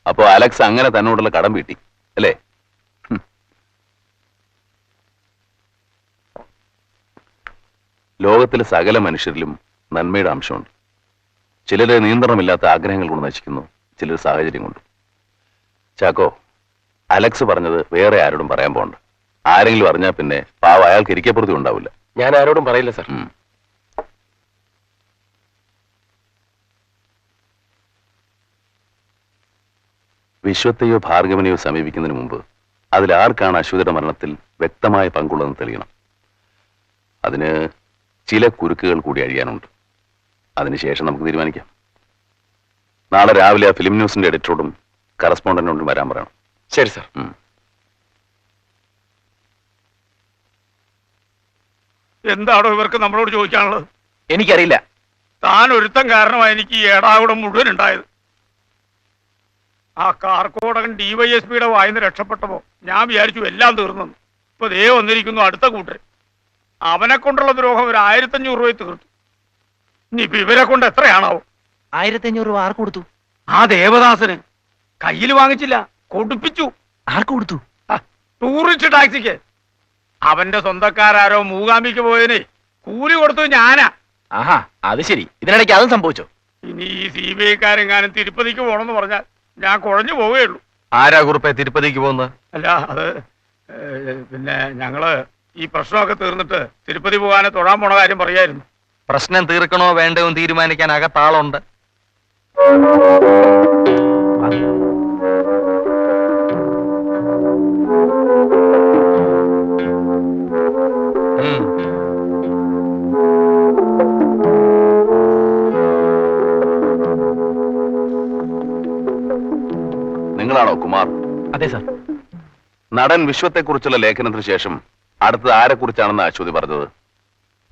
അപ്പോ അലക്സ് അങ്ങനെ തന്നോടുള്ള കടം വീട്ടി അല്ലേ? ലോകത്തിലെ സകല മനുഷ്യരിലും നന്മയുടെ അംശമുണ്ട്. ചിലര് നിയന്ത്രണമില്ലാത്ത ആഗ്രഹങ്ങൾ കൊണ്ട് നശിക്കുന്നു, ചിലർ സാഹചര്യം കൊണ്ട്. ചാക്കോ, അലക്സ് പറഞ്ഞത് വേറെ ആരോടും പറയാൻ പോകണ്ട. ആരെങ്കിലും അറിഞ്ഞാൽ പിന്നെ പാവ അയാൾക്ക് ഇരിക്കപ്പുറത്തി ഉണ്ടാവില്ല. ഞാൻ ആരോടും പറയില്ല സർ. വിശ്വത്തെയോ ഭാർഗവനെയോ സമീപിക്കുന്നതിന് മുമ്പ് അതിലാർക്കാണ് അശ്വതിയുടെ മരണത്തിൽ വ്യക്തമായ പങ്കുള്ളതെന്ന് തെളിയണം. അതിന് ചില കുരുക്കുകൾ കൂടി അഴിയാനുണ്ട്. അതിനുശേഷം നമുക്ക് തീരുമാനിക്കാം. നാളെ രാവിലെ ആ ഫിലിം ന്യൂസിന്റെ എഡിറ്ററോടും കറസ്പോണ്ടന്റിനോടും വരാൻ പറയണം. ശരി സർ. എന്താണോ ഇവർക്ക് നമ്മളോട് ചോദിക്കാനുള്ളത്? എനിക്കറിയില്ല. താൻ ഒരുത്തം കാരണമായി എനിക്ക് ഈ ഏടാകൂടം മുഴുവൻ ഉണ്ടായത്. ആ കാർക്കോടകൻ DYSPയുടെ വായിന്ന് രക്ഷപ്പെട്ടപ്പോ ഞാൻ വിചാരിച്ചു എല്ലാം തീർന്നെന്ന്. ഇപ്പൊ ദേ വന്നിരിക്കുന്നു അടുത്ത കൂട്ടർ. അവനെ കൊണ്ടുള്ള ദ്രോഹം ഒരു 1500 രൂപ തീർത്തു. ഇനിയിപ്പൊ ഇവരെ കൊണ്ട് എത്രയാണാവോ? 1500 രൂപ ആർക്ക് കൊടുത്തു? ആ ദേവദാസന്. കയ്യിൽ വാങ്ങിച്ചില്ല, കൊടുപ്പിച്ചു. ആർക്ക് കൊടുത്തു? ടൂറിസ്റ്റ് ടാക്സിക്ക്. അവന്റെ സ്വന്തക്കാരോ മൂകാംബിക്ക് പോയതിന് കൂലി കൊടുത്തു ഞാനാ. ആഹാ, അത് ശരി. ഇതിനിടയ്ക്ക് അതും സംഭവിച്ചോ? ഇനി ഈ CBIക്കാരെങ്ങാനും തിരുപ്പതിക്ക് പോണെന്ന് പറഞ്ഞാൽ ഞാൻ കുഴഞ്ഞു പോവുകയുള്ളൂ. ആരാ കുറുപ്പെ തിരുപ്പതിക്ക് പോകുന്നത്? അല്ല, അത് പിന്നെ ഞങ്ങള് ഈ പ്രശ്നമൊക്കെ തീർന്നിട്ട് തിരുപ്പതി പോകാനെ തൊഴാൻ പോണ കാര്യം പറയായിരുന്നു. പ്രശ്നം തീർക്കണോ വേണ്ടയോ തീരുമാനിക്കാൻ അകത്താളുണ്ട്. നിങ്ങളാണോ കുമാർ? അതെ സാർ. നടൻ വിശ്വത്തെക്കുറിച്ചുള്ള ലേഖനത്തിന് ശേഷം അടുത്തത് ആരെക്കുറിച്ചാണെന്ന് അശ്വതി പറഞ്ഞത്?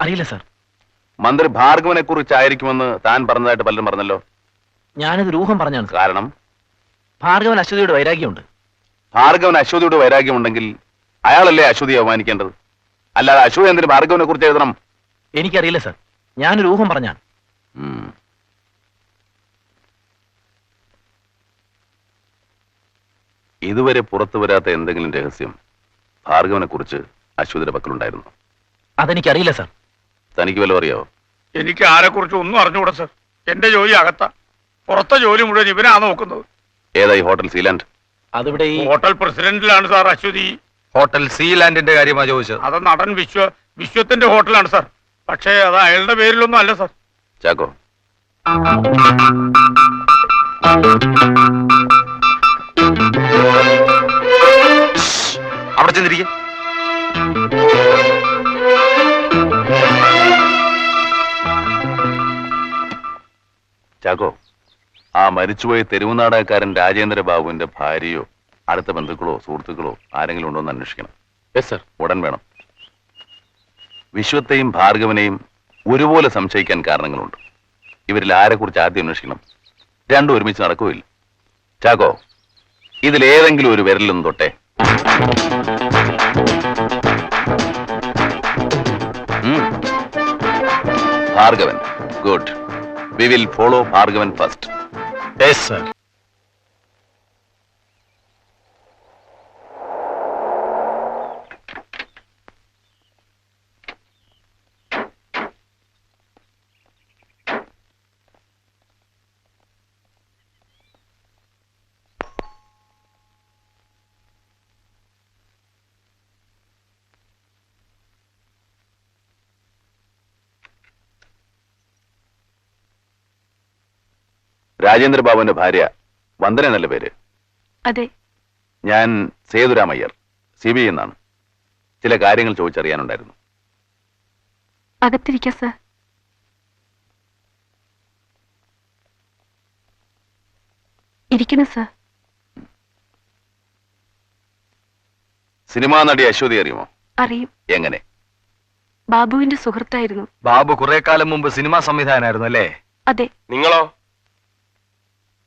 അറിയില്ല സാർ. മന്ത്രി ഭാർഗവനെ കുറിച്ചായിരിക്കുമെന്ന് താൻ പറഞ്ഞതായിട്ട് പലരും പറഞ്ഞല്ലോ. ഞാനത് ഊഹം പറഞ്ഞാണ്. കാരണം ഭാർഗവൻ അശ്വതിയുടെ വൈരാഗ്യമുണ്ട്. ഭാർഗവൻ അശ്വതിയുടെ വൈരാഗ്യമുണ്ടെങ്കിൽ അയാളല്ലേ അശ്വതിയെ അവമാനിക്കേണ്ടത്? അല്ലാതെ അശ്വതി എന്തിന് ഭാർഗവനെ കുറിച്ച് എഴുതണം? എനിക്കറിയില്ല സാർ. ഞാനൊരു ഊഹം പറഞ്ഞാണ്. ഇതുവരെ പുറത്തു വരാത്ത എന്തെങ്കിലും രഹസ്യം ഭാർഗവനെ കുറിച്ച് അശ്വതിയുടെ പക്കലുണ്ടായിരുന്നു? അതെനിക്കറിയില്ല സാർ. തനിക്ക് വല്ലതും അറിയാവോ? എനിക്ക് ആരെക്കുറിച്ച് ഒന്നും അറിഞ്ഞുകൂടാ സർ. എന്റെ ജോലി അകത്താ. പുറത്തെ ജോലി മുഴുവൻ ഇവനാ നോക്കുന്നത്. ഏതായി ഹോട്ടൽ സീലാൻഡ്? അതിവിടെ ഈ ഹോട്ടൽ പ്രസിഡന്റിലാണ് സാർ അശ്വതി. ഹോട്ടൽ സീലാൻഡിന്റെ കാര്യമാ ചോദിച്ചത്. അത് നടൻ വിശ്വത്തിന്റെ ഹോട്ടലാണ് സാർ. പക്ഷേ അത് അയാളുടെ പേരിലൊന്നും അല്ല സാർ. ചാക്കോ, അവിടെ ചെന്നിരിക്കെ. ചാക്കോ, ആ മരിച്ചുപോയ തെരുവ് നാടകക്കാരൻ രാജേന്ദ്ര ബാബുവിന്റെ ഭാര്യയോ അടുത്ത ബന്ധുക്കളോ സുഹൃത്തുക്കളോ ആരെങ്കിലും ഉണ്ടോ എന്ന് അന്വേഷിക്കണം. Yes sir. ഉടൻ വേണം. വിശ്വത്തെയും ഭാർഗവനെയും ഒരുപോലെ സംശയിക്കാൻ കാരണങ്ങളുണ്ട്. ഇവരിൽ ആരെക്കുറിച്ച് ആദ്യം അന്വേഷിക്കണം? രണ്ടും ഒരുമിച്ച് നടക്കുകയില്ല. ചാക്കോ, ഇതിലേതെങ്കിലും ഒരു വിരലൊന്നും തൊട്ടേ. Bhargavan. Good. We will follow Bhargavan first. Yes sir. Rajendra ബാബുവിന്റെ ഭാര്യ വന്ദന എന്നല്ല പേര്? അതെ. ഞാൻ സേതുരാമയ്യർ, CBI എന്നാണ്. ചില കാര്യങ്ങൾ ചോദിച്ചറിയാനുണ്ടായിരുന്നു. അകത്തിരിക്ക സർ. ഇരിക്കണം സർ. സിനിമാ നടി അശ്വതി അറിയുമോ? അറിയും. എങ്ങനെ? ബാബുവിന്റെ സുഹൃത്തായിരുന്നു. ബാബു കുറെ കാലം മുമ്പ് സിനിമാ സംവിധായകനായിരുന്നു അല്ലേ? അതെ. നിങ്ങളോ?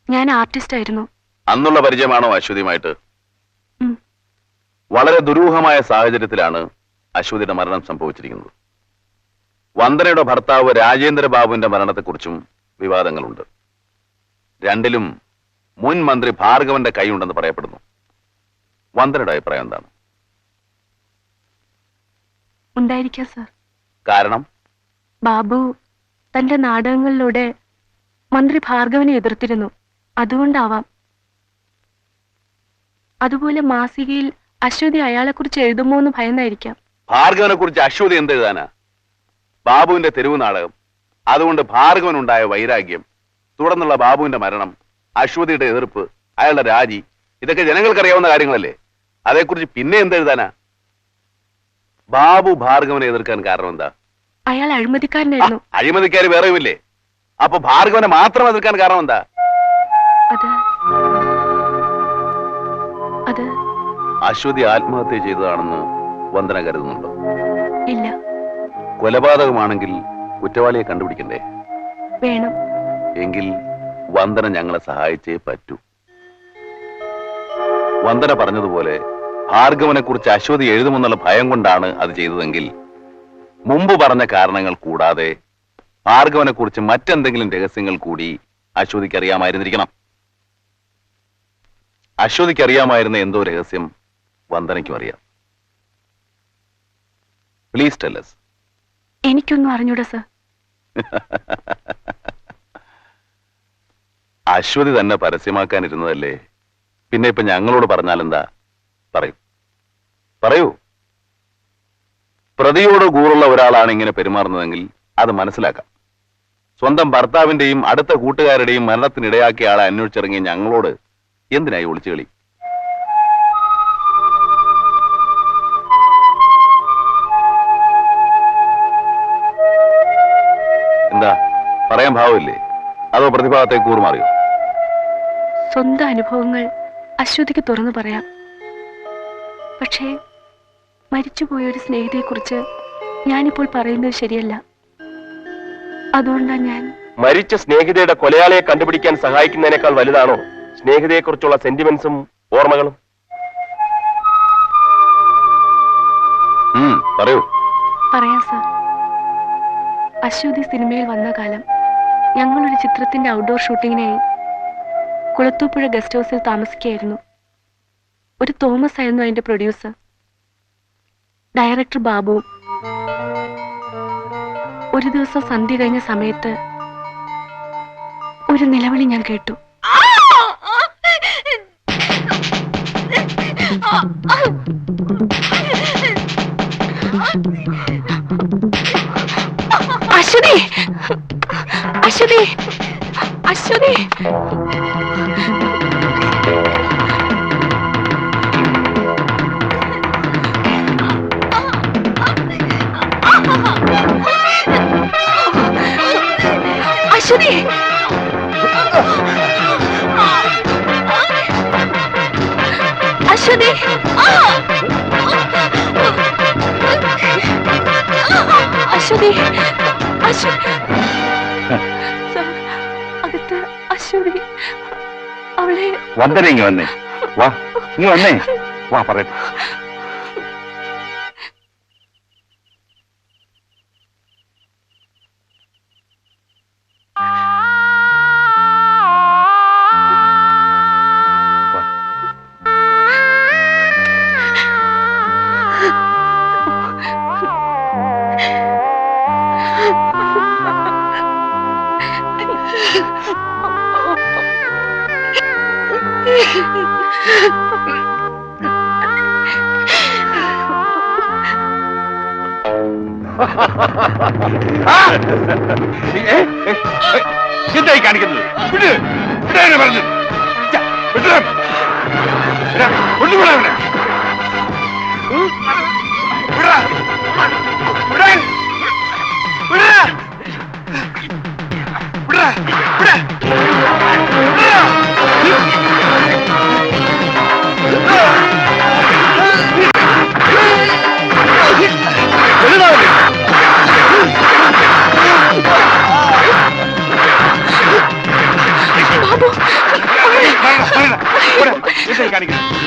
ഞാൻ ആർട്ടിസ്റ്റ് ആയിരുന്നു. അന്നുള്ള പരിചയമാണോ അശ്വതിയുമായിട്ട്? വളരെ ദുരൂഹമായ സാഹചര്യത്തിലാണ് അശ്വതിയുടെ മരണം സംഭവിച്ചിരിക്കുന്നത്. വന്ദനയുടെ ഭർത്താവ് രാജേന്ദ്ര ബാബുവിന്റെ മരണത്തെക്കുറിച്ചും വിവാദങ്ങളുണ്ട്. രണ്ടിലും മുൻ മന്ത്രി ഭാർഗവന്റെ കൈയുണ്ടെന്ന് പറയപ്പെടുന്നു. വന്ദനയുടെ അഭിപ്രായം എന്താണ്? ഉണ്ടായിരിക്കാം സർ. കാരണം ബാബു തന്റെ നാടകങ്ങളിലൂടെ മന്ത്രി ഭാർഗവനെ എതിർത്തിരുന്നു. അതുകൊണ്ടാവാം. അതുപോലെ മാസികയിൽ അശ്വതി അയാളെക്കുറിച്ച് എഴുതുമോ എന്ന് ഭയന്നായിരിക്കാം. ഭാർഗവനെ കുറിച്ച് അശ്വതി എന്തെഴുതാനാ? ബാബുവിന്റെ തെരുവ് നാടകം, അതുകൊണ്ട് ഭാർഗവനുണ്ടായ വൈരാഗ്യം, തുടർന്നുള്ള ബാബുവിന്റെ മരണം, അശ്വതിയുടെ എതിർപ്പ്, അയാളുടെ രാജി, ഇതൊക്കെ ജനങ്ങൾക്കറിയാവുന്ന കാര്യങ്ങളല്ലേ. അതേക്കുറിച്ച് പിന്നെ എന്തെഴുതാനാ? ബാബു ഭാർഗവനെ എതിർക്കാൻ കാരണം എന്താ? അയാൾ അഴിമതിക്കാരനായിരുന്നു. അഴിമതിക്കാര് വേറെയുമില്ലേ? അപ്പൊ ഭാർഗവനെ മാത്രം എതിർക്കാൻ കാരണം എന്താ? അത് അത് അശ്വതി ആത്മഹത്യ ചെയ്തതാണെന്ന് വന്ദന കരുതുന്നുണ്ടോ? ഇല്ല. കൊലപാതകമാണെങ്കിൽ കുറ്റവാളിയെ കണ്ടുപിടിക്കണ്ടേ? വേണം. എങ്കിൽ വന്ദന ഞങ്ങളെ സഹായിച്ചേ പറ്റൂ. വന്ദന പറഞ്ഞതുപോലെ ഭാർഗവനെ കുറിച്ച് അശ്വതി എഴുതുമെന്നുള്ള ഭയം കൊണ്ടാണ് അത് ചെയ്തതെങ്കിൽ മുമ്പ് പറഞ്ഞ കാരണങ്ങൾ കൂടാതെ ഭാർഗവനെ കുറിച്ച് മറ്റെന്തെങ്കിലും രഹസ്യങ്ങൾ കൂടി അശ്വതിക്ക് അറിയാമായിരുന്നിരിക്കണം. അശ്വതിക്ക് അറിയാമായിരുന്ന എന്തോ രഹസ്യം വന്ദനയ്ക്കും അറിയാം. Please tell us. എനിക്കൊന്നും അറിഞ്ഞൂടാ സർ. അശ്വതി തന്നെ പരസ്യമാക്കാനിരുന്നതല്ലേ, പിന്നെ ഇപ്പൊ ഞങ്ങളോട് പറഞ്ഞാലെന്താ? പറയൂ പറയൂ. പ്രതിയോട് കൂറുള്ള ഒരാളാണ് ഇങ്ങനെ പെരുമാറുന്നതെങ്കിൽ അത് മനസ്സിലാക്കാം. സ്വന്തം ഭർത്താവിന്റെയും അടുത്ത കൂട്ടുകാരുടെയും മരണത്തിനിടയാക്കിയ ആളെ അന്വേഷിച്ചിറങ്ങിയ ഞങ്ങളോട് എന്തിനായി ഒളിച്ചുകളി? എന്താ പറയാൻ ഭാവമില്ലേ? അതോ പ്രതിഭാഗത്തെ കൂറുമാറിയോ? സ്വന്തം അനുഭവങ്ങൾ അശ്വതിക്ക് തുറന്നു പറയാം. പക്ഷേ മരിച്ചുപോയ ഒരു സ്നേഹിതയെക്കുറിച്ച് ഞാനിപ്പോൾ പറയുന്നത് ശരിയല്ല. അതുകൊണ്ടാണ് ഞാൻ... മരിച്ച സ്നേഹിതയുടെ കൊലയാളിയെ കണ്ടുപിടിക്കാൻ സഹായിക്കുന്നതിനേക്കാൾ വലുതാണോ സ്നേഹിതയെക്കുറിച്ചുള്ള സെന്റിമെന്റ്സും ഓർമ്മകളും? പറയൂ. പറയാം സർ. അശ്വതി സിനിമയിൽ വന്ന കാലം ഞങ്ങളൊരു ചിത്രത്തിന്റെ ഔട്ട്ഡോർ ഷൂട്ടിങ്ങിനായി കുളത്തൂപ്പുഴ ഗസ്റ്റ് ഹൗസിൽ താമസിക്കുകയായിരുന്നു. ഒരു തോമസ് ആയിരുന്നു അതിന്റെ പ്രൊഡ്യൂസർ. ഡയറക്ടർ ബാബുവും. ഒരു ദിവസം സന്ധ്യ കഴിഞ്ഞ സമയത്ത് ഒരു നിലവിളി ഞാൻ കേട്ടു. അശ്വതി, അശ്വതി, അശ്വതി. അശ്വതി, അശ്വതി, അശ്വതി, അകത്ത് അശ്വതി. അവളെ... വന്ദന ഇങ്ങ് വന്നേ. വാ ഇങ്ങ് വന്നേ. വാ പറയട്ടെ. എന്തായി കാണിക്കുന്നത്?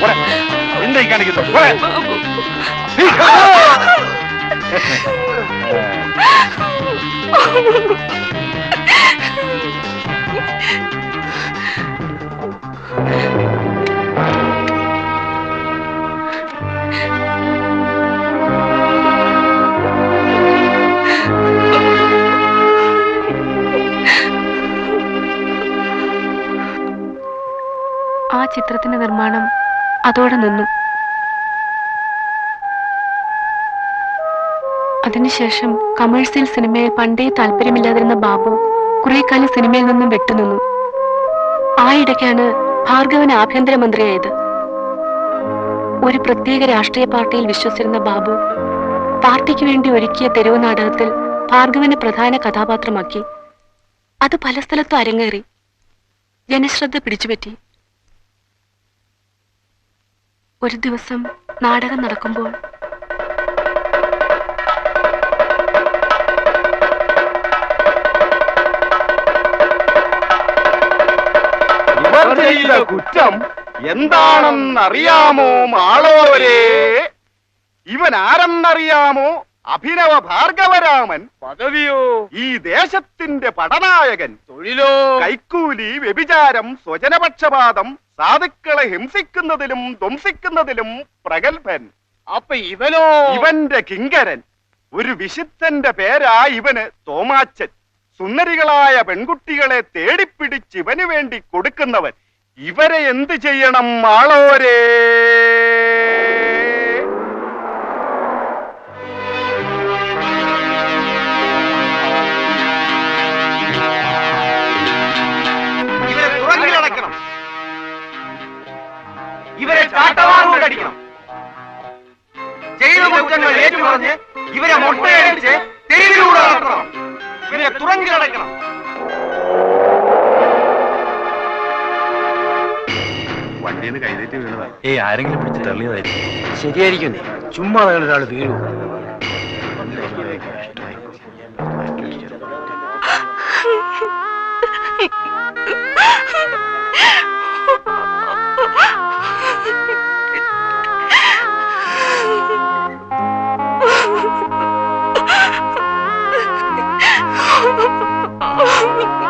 പറഞ്ഞു എന്തായി കാണിക്കുന്നു? ആ ചിത്രത്തിന്റെ നിർമ്മാണം അതോടെ നിന്നു. അതിനുശേഷം കമേഴ്സ്യൽ സിനിമയിൽ പണ്ടേ താല്പര്യമില്ലാതിരുന്ന ബാബു കുറെ കാലം സിനിമയിൽ നിന്നും വിട്ടുനിന്നു. ആ ഇടയ്ക്കാണ് ഭാർഗവൻ ആഭ്യന്തരമന്ത്രിയായത്. ഒരു പ്രത്യേക രാഷ്ട്രീയ പാർട്ടിയിൽ വിശ്വസിച്ചിരുന്ന ബാബു പാർട്ടിക്ക് വേണ്ടി ഒരുക്കിയ തെരുവ് നാടകത്തിൽ ഭാർഗവനെ പ്രധാന കഥാപാത്രമാക്കി. അത് പല സ്ഥലത്തും അരങ്ങേറി, ജനശ്രദ്ധ പിടിച്ചുപറ്റി. ഒരു ദിവസം നാടകം നടക്കുമ്പോൾ ഇവർ ചെയ്ത കുറ്റം എന്താണെന്നറിയാമോ മാളോരേ? ഇവൻ ആരെന്നറിയാമോ? അഭിനവ ഭാർഗവരാമൻ. പദവിയോ? ഈ ദേശത്തിന്റെ പടനായകൻ. തൊഴിലോ? കൈക്കൂലി, വ്യഭിചാരം, സ്വജനപക്ഷപാതം, സാധുക്കളെ ഹിംസിക്കുന്നതിലും ധ്വംസിക്കുന്നതിലും പ്രഗത്ഭൻ. അപ്പൊ ഇവനോ? ഇവന്റെ കിങ്കരൻ. ഒരു വിശുദ്ധന്റെ പേരാ ഇവന് തോമാച്ചൻ. സുന്ദരികളായ പെൺകുട്ടികളെ തേടിപ്പിടിച്ച് ഇവന് വേണ്ടി കൊടുക്കുന്നവൻ. ഇവരെ എന്ത് ചെയ്യണം മാളോരേ? ഇവരെ തുറങ്കിലടക്കണം. ഇവരെ കാട്ടവാറുകൊണ്ടടിക്കണം. ചെയ്ത കുറ്റങ്ങൾ ഏറ്റുപറഞ്ഞ് ഇവരെ മൊട്ടയടിച്ച് തെരുവിലൂടെ നടത്തണം. ഇവരെ തുറങ്കിലടക്കണം. വണ്ടിന്ന് കൈതേറ്റ് വീണതാ. ആരെങ്കിലും പിടിച്ച് തള്ളിയതായിരിക്കും. ശരിയായിരിക്കും. ചുമ്മാ ഒരാൾ വീഴൂ. Oh